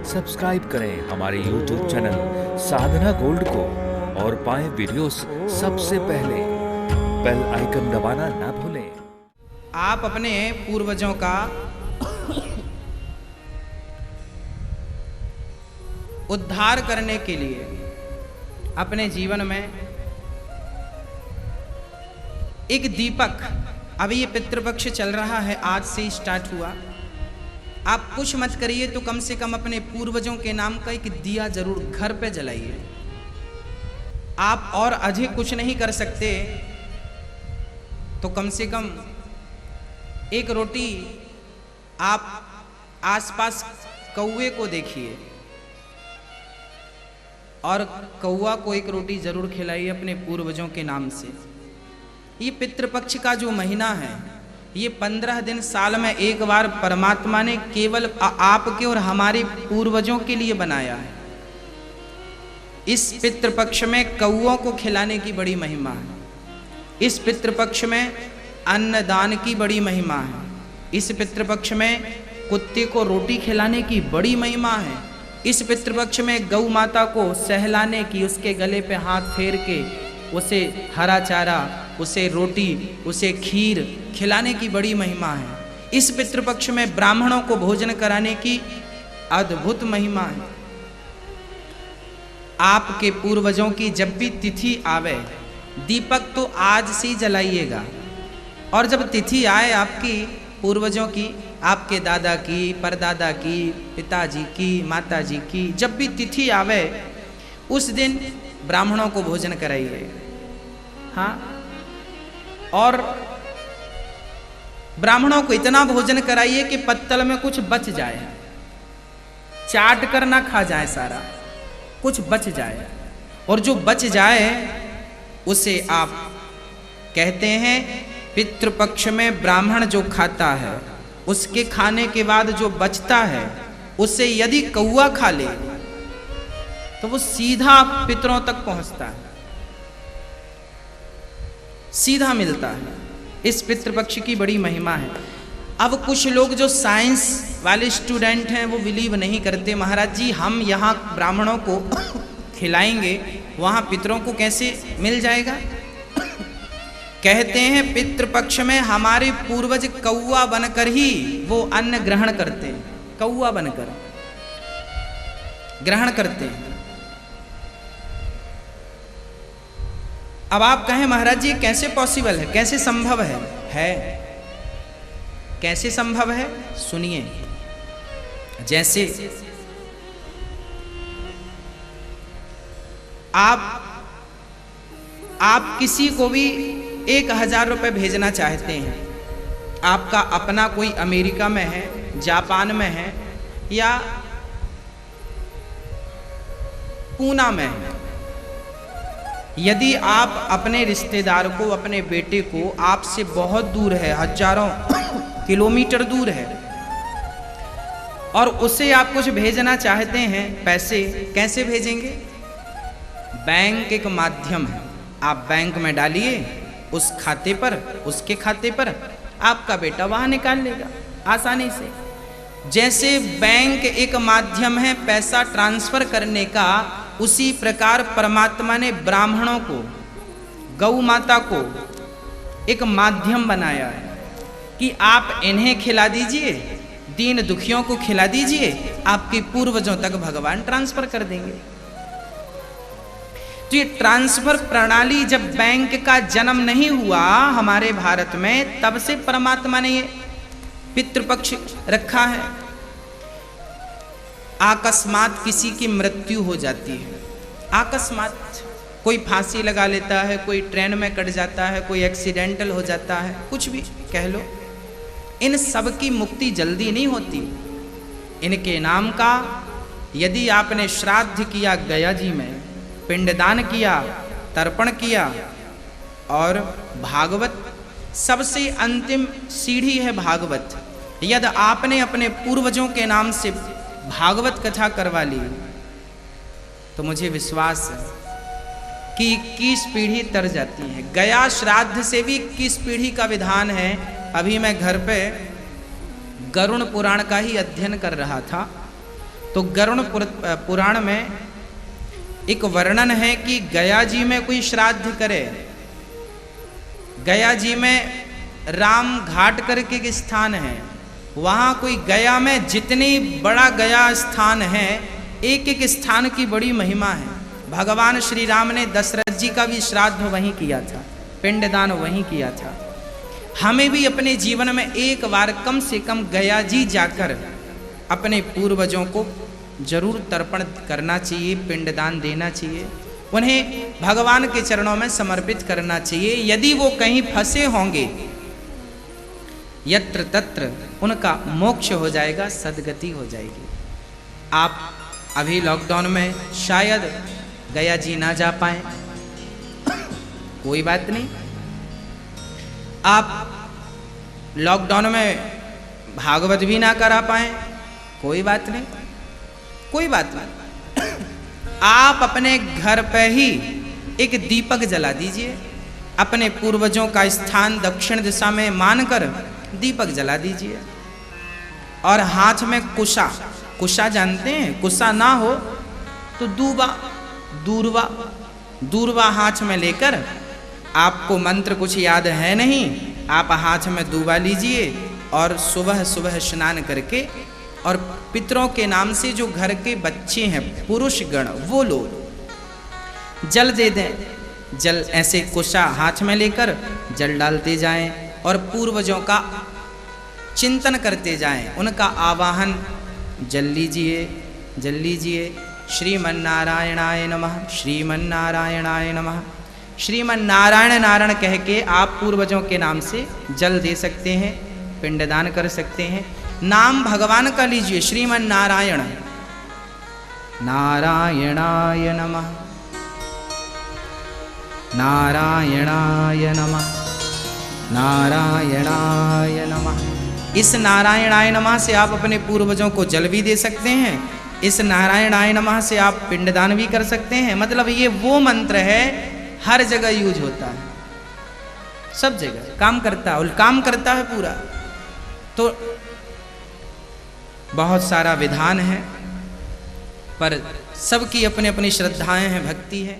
Subscribe करें हमारे YouTube channel साधना gold को और पाएं वीडियोस सबसे पहले। बेल आइकन दबाना ना भूलें। आप अपने पूर्वजों का उद्धार करने के लिए अपने जीवन में एक दीपक, अभी ये पितृपक्ष चल रहा है, आज से स्टार्ट हुआ। आप कुछ मत करिए तो कम से कम अपने पूर्वजों के नाम का एक दिया जरूर घर पे जलाइए। आप और अधिक कुछ नहीं कर सकते तो कम से कम एक रोटी आप आसपास कौवे को देखिए और कौवा को एक रोटी जरूर खिलाइए अपने पूर्वजों के नाम से। ये पितृपक्ष का जो महीना है, ये 15 दिन साल में एक बार परमात्मा ने केवल आपके और हमारे पूर्वजों के लिए बनाया है। इस पितृपक्ष में कौओं को खिलाने की बड़ी महिमा है। इस पितृपक्ष में अन्नदान की बड़ी महिमा है। इस पितृपक्ष में कुत्ते को रोटी खिलाने की बड़ी महिमा है। इस पितृपक्ष में गौ माता को सहलाने की, उसके गले पे हाथ फेर के उसे हरा चारा, उसे रोटी, उसे खीर खिलाने की बड़ी महिमा है। इस पितृपक्ष में ब्राह्मणों को भोजन कराने की अद्भुत महिमा है। आपके पूर्वजों की जब भी तिथि आवे, दीपक तो आज से जलाइएगा। और जब तिथि आए आपकी पूर्वजों की, आपके दादा की, परदादा की, पिताजी की, माताजी की, जब भी तिथि आवे उस दिन ब्राह्मणों को भोजन कराइए। हाँ, और ब्राह्मणों को इतना भोजन कराइए कि पत्तल में कुछ बच जाए, चाट कर ना खा जाए, सारा कुछ बच जाए। और जो बच जाए उसे आप कहते हैं पितृपक्ष में ब्राह्मण जो खाता है, उसके खाने के बाद जो बचता है उसे यदि कौवा खा ले तो वो सीधा पितरों तक पहुंचता है, सीधा मिलता है। इस पितृपक्ष की बड़ी महिमा है। अब कुछ लोग जो साइंस वाले स्टूडेंट हैं वो बिलीव नहीं करते, महाराज जी हम यहाँ ब्राह्मणों को खिलाएंगे, वहाँ पितरों को कैसे मिल जाएगा। कहते हैं पितृपक्ष में हमारे पूर्वज कौवा बनकर ही वो अन्न ग्रहण करते हैं, कौवा बनकर ग्रहण करते हैं। अब आप कहें महाराज जी कैसे पॉसिबल है, कैसे संभव है कैसे संभव है, सुनिए। जैसे आप किसी को भी 1000 रुपये भेजना चाहते हैं, आपका अपना कोई अमेरिका में है, जापान में है या पूना में है। यदि आप अपने रिश्तेदार को, अपने बेटे को, आपसे बहुत दूर है, हजारों किलोमीटर दूर है, और उसे आप कुछ भेजना चाहते हैं पैसे, कैसे भेजेंगे। बैंक एक माध्यम है, आप बैंक में डालिए, उस खाते पर, उसके खाते पर आपका बेटा वहां निकाल लेगा आसानी से। जैसे बैंक एक माध्यम है पैसा ट्रांसफर करने का, उसी प्रकार परमात्मा ने ब्राह्मणों को, गौ माता को एक माध्यम बनाया है कि आप इन्हें खिला दीजिए, दीन दुखियों को खिला दीजिए, आपके पूर्वजों तक भगवान ट्रांसफर कर देंगे। तो ये ट्रांसफर प्रणाली जब बैंक का जन्म नहीं हुआ हमारे भारत में, तब से परमात्मा ने ये पितृपक्ष रखा है। अकस्मात किसी की मृत्यु हो जाती है, अकस्मात कोई फांसी लगा लेता है, कोई ट्रेन में कट जाता है, कोई एक्सीडेंटल हो जाता है, कुछ भी कह लो, इन सब की मुक्ति जल्दी नहीं होती। इनके नाम का यदि आपने श्राद्ध किया गया जी में, पिंडदान किया, तर्पण किया, और भागवत सबसे अंतिम सीढ़ी है भागवत। यदि आपने अपने पूर्वजों के नाम से भागवत कथा करवा ली तो मुझे विश्वास है कि 21 पीढ़ी तर जाती है। गया श्राद्ध से भी 21 पीढ़ी का विधान है। अभी मैं घर पे गरुण पुराण का ही अध्ययन कर रहा था तो गरुड़ पुराण में एक वर्णन है कि गया जी में कोई श्राद्ध करे। गया जी में राम घाट करके एक स्थान है, वहाँ कोई गया में जितनी बड़ा गया स्थान है, एक एक स्थान की बड़ी महिमा है। भगवान श्री राम ने दशरथ जी का भी श्राद्ध वहीं किया था, पिंडदान वहीं किया था। हमें भी अपने जीवन में एक बार कम से कम गया जी जाकर अपने पूर्वजों को जरूर तर्पण करना चाहिए, पिंडदान देना चाहिए, उन्हें भगवान के चरणों में समर्पित करना चाहिए। यदि वो कहीं फंसे होंगे, यत्र तत्र उनका मोक्ष हो जाएगा, सद्गति हो जाएगी। आप अभी लॉकडाउन में शायद गया जी ना जा पाए, कोई बात नहीं। आप लॉकडाउन में भागवत भी ना करा पाए, कोई बात नहीं, कोई बात नहीं। आप अपने घर पे ही एक दीपक जला दीजिए, अपने पूर्वजों का स्थान दक्षिण दिशा में मानकर दीपक जला दीजिए, और हाथ में कुशा, कुशा जानते हैं, कुशा ना हो तो दूरवा हाथ में लेकर, आपको मंत्र कुछ याद है नहीं, आप हाथ में दूबा लीजिए और सुबह सुबह स्नान करके, और पितरों के नाम से जो घर के बच्चे हैं, पुरुष गण, वो लोग जल दे दें। जल ऐसे कुशा हाथ में लेकर जल डालते जाएं और पूर्वजों का चिंतन करते जाएं, उनका आवाहन, जल लीजिए, जल लीजिए। श्रीमन्नारायणाय नमः, श्रीमन्नारायणाय नमः, श्रीमन्नारायण नारायण कह के आप पूर्वजों के नाम से जल दे सकते हैं, पिंडदान कर सकते हैं। नाम भगवान का लीजिए, श्रीमन्नारायण, नारायणाय नमः, नारायणाय नमः, नारायणाय नमः। इस नारायणाय नमः से आप अपने पूर्वजों को जल भी दे सकते हैं, इस नारायणाय नमः से आप पिंडदान भी कर सकते हैं। मतलब ये वो मंत्र है, हर जगह यूज होता है, सब जगह काम करता है, और काम करता है पूरा। तो बहुत सारा विधान है, पर सबकी अपनी अपनी श्रद्धाएं हैं, भक्ति है।